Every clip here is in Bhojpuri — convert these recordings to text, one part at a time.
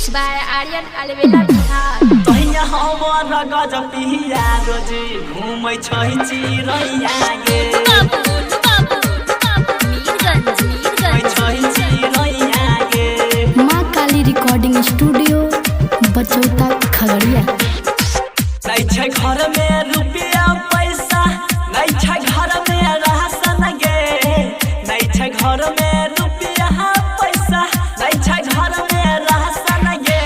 Mixed by Aryan Alvela Bihar. तहिया हमर गजब पिया रोज घूमै छै चिरैया गे माँ काली रिकॉर्डिंग स्टूडियो बचौता खगड़िया। नहीं छै घर में रुपया पैसा, नहीं छै घर में राशन गे, नहीं छै घर में रुपया पैसा, नहीं छै घर में राशन गे।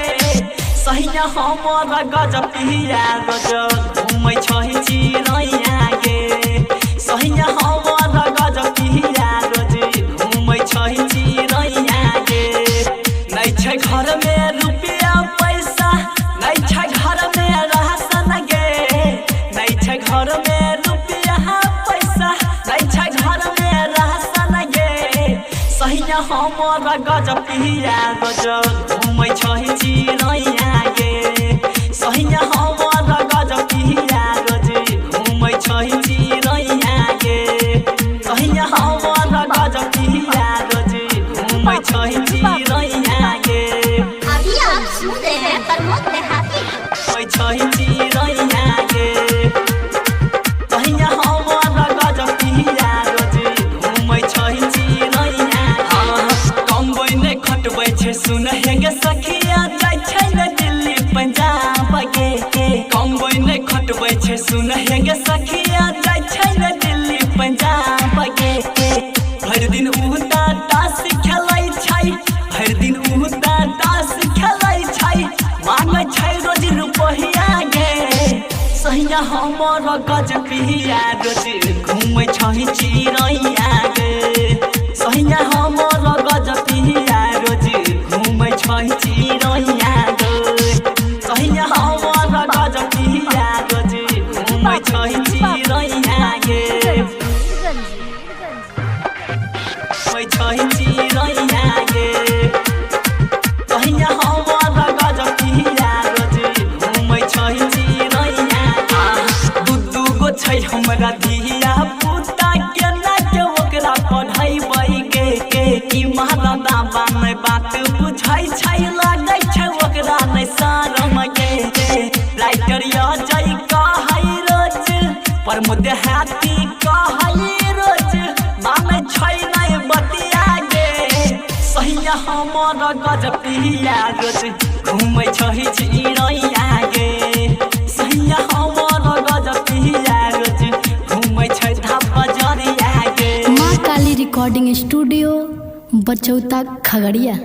सहिया हमर गजब पिया रोज घूमै छै चिरैया गे, सहिया हमर गजब पिया रोज घूमै छै चिरैया गे। नहीं छै घर में रुपया पैसा, नहीं छै घर में राशन गे, नहीं छै घर में रुपया पैसा, नहीं छै घर में राशन गे। सहिया हमर गजब पिया रोज घूमै छै चिरैया गे, सहिया हमर गजब पिया रोज घूमै छै चिरैया गे, सहिया हमर गजब पिया रोज घूमै छै चिरैया गे। अभी आप सुन रहे हैं प्रमोद देहाती। घूमै छै चिरैया गे, सहिया हमर गजब पिया रोज घूमै छै चिरैया गे। कमबै नै खटबै छै सुनहे गे सखिया, जाइ छै ने दिल्ली पंजाब गे, कमबै नै खटबै छै सुनहे गे सखिया, जाइ छै ने दिल्ली पंजाब गे। भरि दिन उता ताश खेलै छै, भरि दिन उता ताश खेलै छै, मांगै छै रोज रुपैया गे। सहिया हमर गजब पिया रोज घूमै छै चिरैया गे, सहिया हमर गजब पिया रोज घूमै छै चिरैया गे, सहिया हमर गजब पिया रोज घूमै छै चिरैया गे, घूमै छै चिरैया गे। सहिया हमर गजब पिया रोज घूमै छै चिरैया गे। दू गो छै हमरा धिया पुता, केना के ओकरा पढ़ैबै गे, ई महाराजा बानै बात बुझै छै, लागै छै ओकरा नै शरम गे। राइटर अजय कहै रोज, प्रमोद देहाती कहै रोज, मानै छै नै बतिया गे। सहिया हमर गजब पिया रोज घूमै छै चिरैया गे, सहिया हमर गजब पिया रोज घूमै छै धपजरिया गे। माँ काली रिकॉर्डिंग स्टूडियो बचौता खगड़िया।